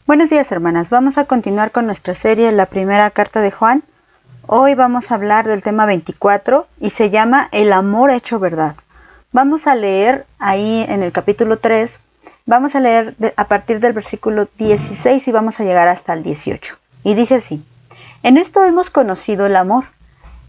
Buenos días, hermanas. Vamos a continuar con nuestra serie La primera carta de Juan. Hoy vamos a hablar del tema 24 y se llama El amor hecho verdad. Vamos a leer ahí en el capítulo 3, vamos a leer a partir del versículo 16 y vamos a llegar hasta el 18. Y dice así: En esto hemos conocido el amor,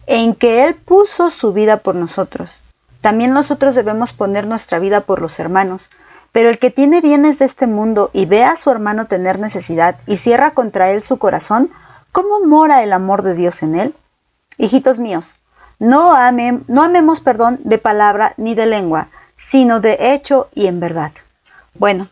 en que Él puso su vida por nosotros. También nosotros debemos poner nuestra vida por los hermanos. Pero el que tiene bienes de este mundo y ve a su hermano tener necesidad y cierra contra él su corazón, ¿cómo mora el amor de Dios en él? Hijitos míos, no amemos de palabra ni de lengua, sino de hecho y en verdad. Bueno,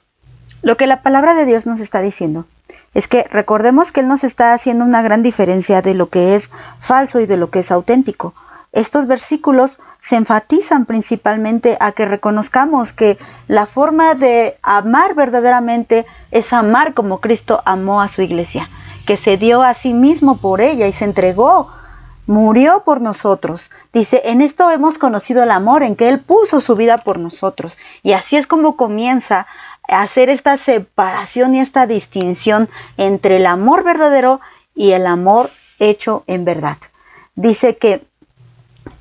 lo que la palabra de Dios nos está diciendo es que recordemos que Él nos está haciendo una gran diferencia de lo que es falso y de lo que es auténtico. Estos versículos se enfatizan principalmente a que reconozcamos que la forma de amar verdaderamente es amar como Cristo amó a su iglesia, que se dio a sí mismo por ella y se entregó, murió por nosotros. Dice, en esto hemos conocido el amor, en que Él puso su vida por nosotros. Y así es como comienza a hacer esta separación y esta distinción entre el amor verdadero y el amor hecho en verdad. Dice que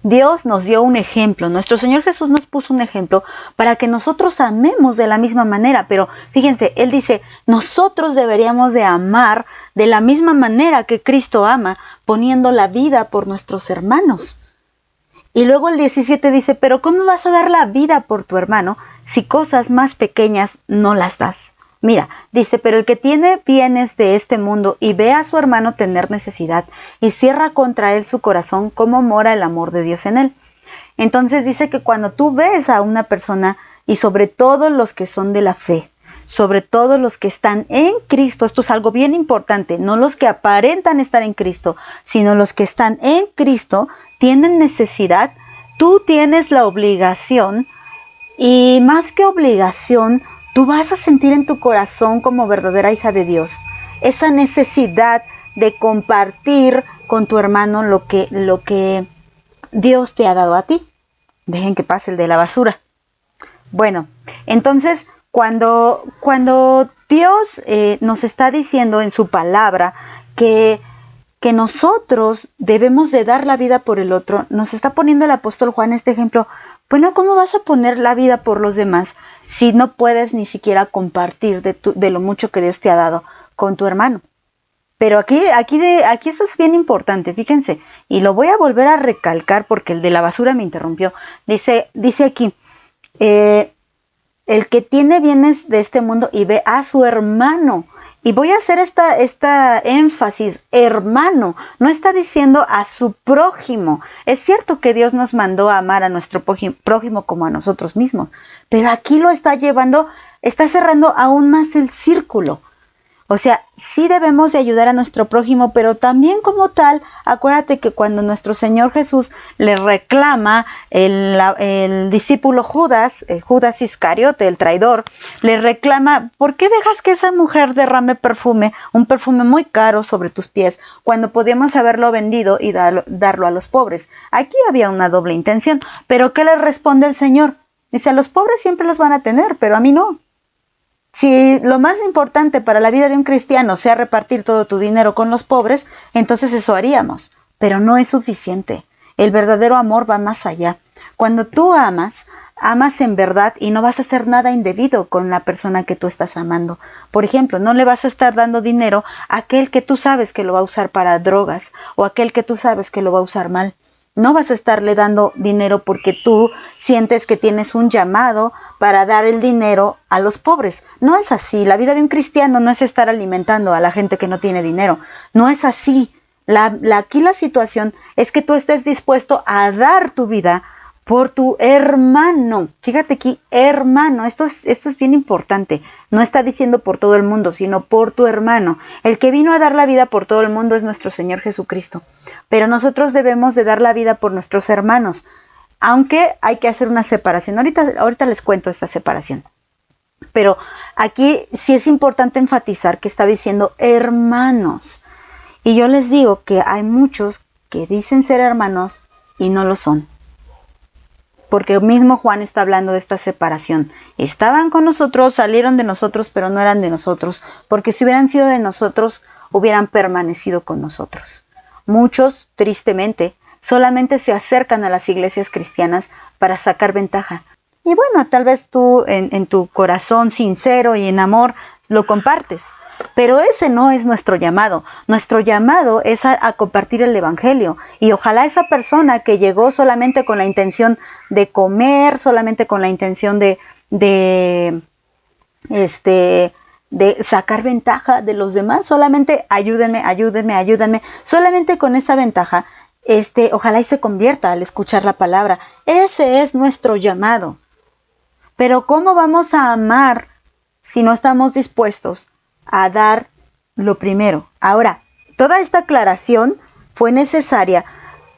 Dios nos dio un ejemplo, nuestro Señor Jesús nos puso un ejemplo para que nosotros amemos de la misma manera, pero fíjense, Él dice, nosotros deberíamos de amar de la misma manera que Cristo ama, poniendo la vida por nuestros hermanos. Y luego el 17 dice, pero ¿cómo vas a dar la vida por tu hermano si cosas más pequeñas no las das? Mira, dice, pero el que tiene bienes de este mundo y ve a su hermano tener necesidad y cierra contra él su corazón, ¿cómo mora el amor de Dios en él? Entonces dice que cuando tú ves a una persona, y sobre todo los que son de la fe, sobre todo los que están en Cristo, esto es algo bien importante, no los que aparentan estar en Cristo, sino los que están en Cristo, tienen necesidad, tú tienes la obligación, y más que obligación, tú vas a sentir en tu corazón como verdadera hija de Dios esa necesidad de compartir con tu hermano lo que Dios te ha dado a ti. Dejen que pase el de la basura. Bueno, entonces cuando Dios nos está diciendo en su palabra que nosotros debemos de dar la vida por el otro, nos está poniendo el apóstol Juan este ejemplo. Bueno, ¿cómo vas a poner la vida por los demás si no puedes ni siquiera compartir de lo mucho que Dios te ha dado con tu hermano? Pero aquí esto es bien importante, fíjense, y lo voy a volver a recalcar porque el de la basura me interrumpió. Dice aquí, el que tiene bienes de este mundo y ve a su hermano. Y voy a hacer esta énfasis, hermano, no está diciendo a su prójimo. Es cierto que Dios nos mandó a amar a nuestro prójimo como a nosotros mismos, pero aquí lo está llevando, está cerrando aún más el círculo. O sea, sí debemos de ayudar a nuestro prójimo, pero también como tal, acuérdate que cuando nuestro Señor Jesús le reclama el discípulo Judas Iscariote, el traidor, le reclama, ¿por qué dejas que esa mujer derrame perfume, un perfume muy caro sobre tus pies, cuando podíamos haberlo vendido y darlo a los pobres? Aquí había una doble intención, pero ¿qué le responde el Señor? Dice, a los pobres siempre los van a tener, pero a mí no. Si lo más importante para la vida de un cristiano sea repartir todo tu dinero con los pobres, entonces eso haríamos, pero no es suficiente. El verdadero amor va más allá. Cuando tú amas en verdad y no vas a hacer nada indebido con la persona que tú estás amando. Por ejemplo, no le vas a estar dando dinero a aquel que tú sabes que lo va a usar para drogas o a aquel que tú sabes que lo va a usar mal. No vas a estarle dando dinero porque tú sientes que tienes un llamado para dar el dinero a los pobres. No es así. La vida de un cristiano no es estar alimentando a la gente que no tiene dinero. No es así. Aquí la situación es que tú estés dispuesto a dar tu vida por tu hermano. Fíjate aquí, hermano, esto es bien importante. No está diciendo por todo el mundo, sino por tu hermano. El que vino a dar la vida por todo el mundo es nuestro Señor Jesucristo. Pero nosotros debemos de dar la vida por nuestros hermanos. Aunque hay que hacer una separación. Ahorita les cuento esta separación. Pero aquí sí es importante enfatizar que está diciendo hermanos. Y yo les digo que hay muchos que dicen ser hermanos y no lo son. porque mismo Juan está hablando de esta separación. Estaban con nosotros, salieron de nosotros, pero no eran de nosotros, porque si hubieran sido de nosotros, hubieran permanecido con nosotros. Muchos, tristemente, solamente se acercan a las iglesias cristianas para sacar ventaja. Y bueno, tal vez tú en tu corazón sincero y en amor lo compartes. Pero ese no es nuestro llamado. Nuestro llamado es a compartir el evangelio. Y ojalá esa persona que llegó solamente con la intención de comer, solamente con la intención de sacar ventaja de los demás, solamente ayúdenme, solamente con esa ventaja, ojalá y se convierta al escuchar la palabra. Ese es nuestro llamado. Pero ¿cómo vamos a amar si no estamos dispuestos a dar lo primero? Ahora, toda esta aclaración fue necesaria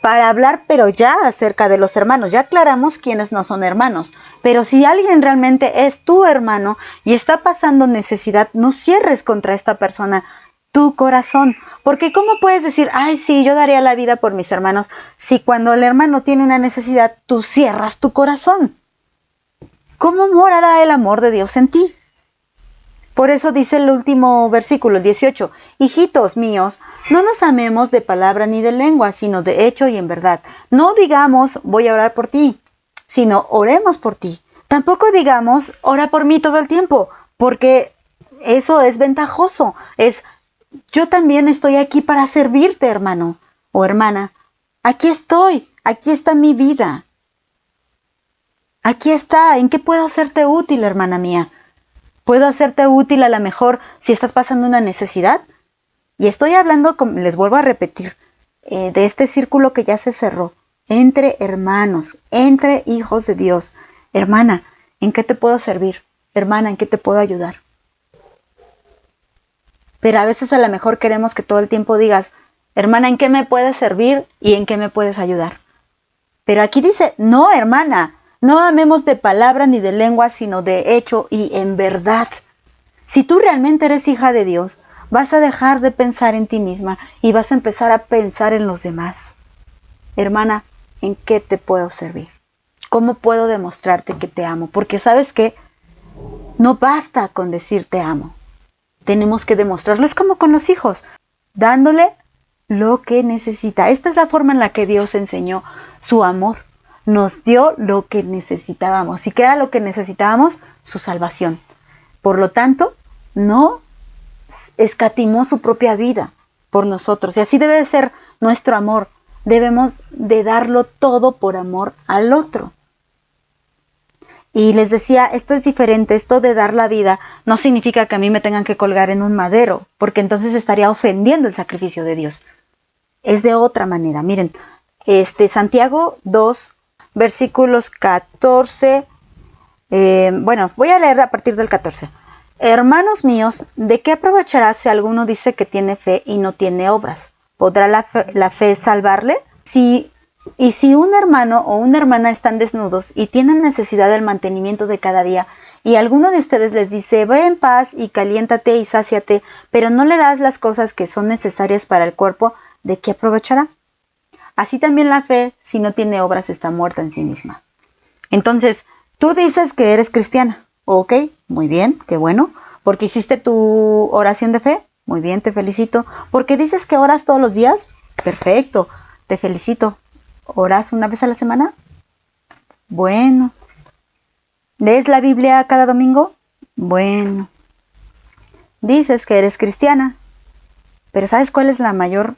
para hablar, pero ya acerca de los hermanos. Ya aclaramos quiénes no son hermanos. Pero si alguien realmente es tu hermano y está pasando necesidad, no cierres contra esta persona tu corazón. Porque ¿cómo puedes decir, ay, sí, yo daría la vida por mis hermanos, si cuando el hermano tiene una necesidad, tú cierras tu corazón? ¿Cómo morará el amor de Dios en ti? Por eso dice el último versículo, el 18, hijitos míos, no nos amemos de palabra ni de lengua, sino de hecho y en verdad. No digamos, voy a orar por ti, sino oremos por ti. Tampoco digamos, ora por mí todo el tiempo, porque eso es ventajoso. Yo también estoy aquí para servirte, hermano o hermana. Aquí estoy, aquí está mi vida. Aquí está, ¿en qué puedo hacerte útil, hermana mía? ¿Puedo hacerte útil a lo mejor si estás pasando una necesidad? Y estoy hablando, les vuelvo a repetir, de este círculo que ya se cerró, entre hermanos, entre hijos de Dios. Hermana, ¿en qué te puedo servir? Hermana, ¿en qué te puedo ayudar? Pero a veces a lo mejor queremos que todo el tiempo digas, hermana, ¿en qué me puedes servir y en qué me puedes ayudar? Pero aquí dice, no, hermana, no amemos de palabra ni de lengua, sino de hecho y en verdad. Si tú realmente eres hija de Dios, vas a dejar de pensar en ti misma y vas a empezar a pensar en los demás. Hermana, ¿en qué te puedo servir? ¿Cómo puedo demostrarte que te amo? Porque ¿sabes qué? No basta con decir te amo. Tenemos que demostrarlo. Es como con los hijos, dándole lo que necesita. Esta es la forma en la que Dios enseñó su amor. Nos dio lo que necesitábamos. ¿Y qué era lo que necesitábamos? Su salvación. Por lo tanto, no escatimó su propia vida por nosotros. Y así debe de ser nuestro amor. Debemos de darlo todo por amor al otro. Y les decía, esto es diferente. Esto de dar la vida no significa que a mí me tengan que colgar en un madero, porque entonces estaría ofendiendo el sacrificio de Dios. Es de otra manera. Miren, Santiago 2, versículos 14, voy a leer a partir del 14. Hermanos míos, ¿de qué aprovechará si alguno dice que tiene fe y no tiene obras? ¿Podrá la fe salvarle? Si un hermano o una hermana están desnudos y tienen necesidad del mantenimiento de cada día, y alguno de ustedes les dice, ve en paz y caliéntate y sáciate, pero no le das las cosas que son necesarias para el cuerpo, ¿de qué aprovechará? Así también la fe, si no tiene obras, está muerta en sí misma. Entonces, tú dices que eres cristiana. Ok, muy bien, qué bueno. Porque hiciste tu oración de fe. Muy bien, te felicito. Porque dices que oras todos los días. Perfecto, te felicito. ¿Oras una vez a la semana? Bueno. ¿Lees la Biblia cada domingo? Bueno. Dices que eres cristiana. Pero ¿sabes cuál es la mayor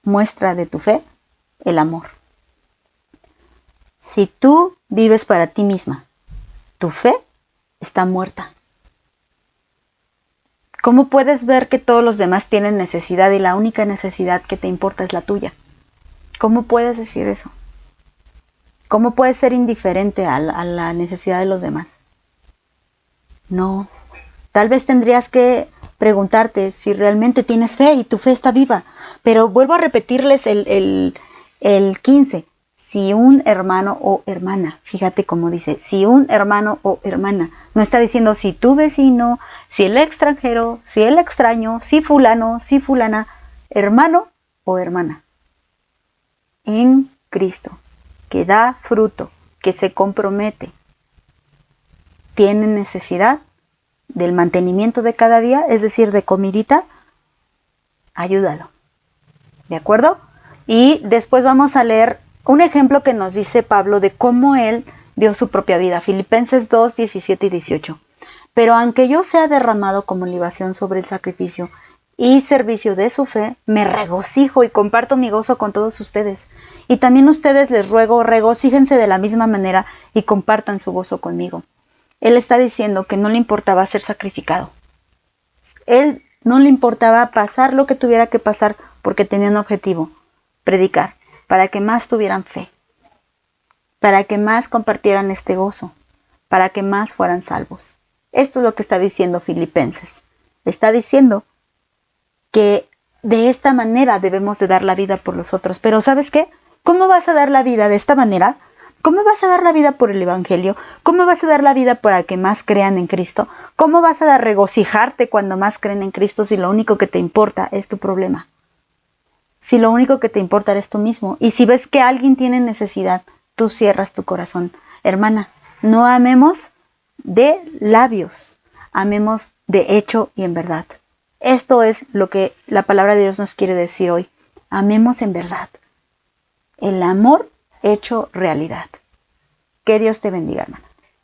muestra de tu fe? El amor. Si tú vives para ti misma, tu fe está muerta. ¿Cómo puedes ver que todos los demás tienen necesidad y la única necesidad que te importa es la tuya? ¿Cómo puedes decir eso? ¿Cómo puedes ser indiferente a la necesidad de los demás? No. Tal vez tendrías que preguntarte si realmente tienes fe y tu fe está viva. Pero vuelvo a repetirles el 15. Si un hermano o hermana, fíjate cómo dice, si un hermano o hermana, no está diciendo si tu vecino, si el extranjero, si el extraño, si fulano, si fulana, hermano o hermana. En Cristo, que da fruto, que se compromete, tiene necesidad del mantenimiento de cada día, es decir, de comidita, ayúdalo. ¿De acuerdo? Y después vamos a leer un ejemplo que nos dice Pablo de cómo él dio su propia vida. Filipenses 2, 17 y 18. Pero aunque yo sea derramado como libación sobre el sacrificio y servicio de su fe, me regocijo y comparto mi gozo con todos ustedes. Y también ustedes les ruego, regocíjense de la misma manera y compartan su gozo conmigo. Él está diciendo que no le importaba ser sacrificado. Él no le importaba pasar lo que tuviera que pasar porque tenía un objetivo, predicar, para que más tuvieran fe, para que más compartieran este gozo, para que más fueran salvos. Esto es lo que está diciendo Filipenses. Está diciendo que de esta manera debemos de dar la vida por los otros. Pero ¿sabes qué? ¿Cómo vas a dar la vida de esta manera? ¿Cómo vas a dar la vida por el Evangelio? ¿Cómo vas a dar la vida para que más crean en Cristo? ¿Cómo vas a regocijarte cuando más creen en Cristo si lo único que te importa es tu problema? Si lo único que te importa eres tú mismo. Y si ves que alguien tiene necesidad, tú cierras tu corazón. Hermana, no amemos de labios, amemos de hecho y en verdad. Esto es lo que la palabra de Dios nos quiere decir hoy. Amemos en verdad. El amor hecho realidad. Que Dios te bendiga, hermana.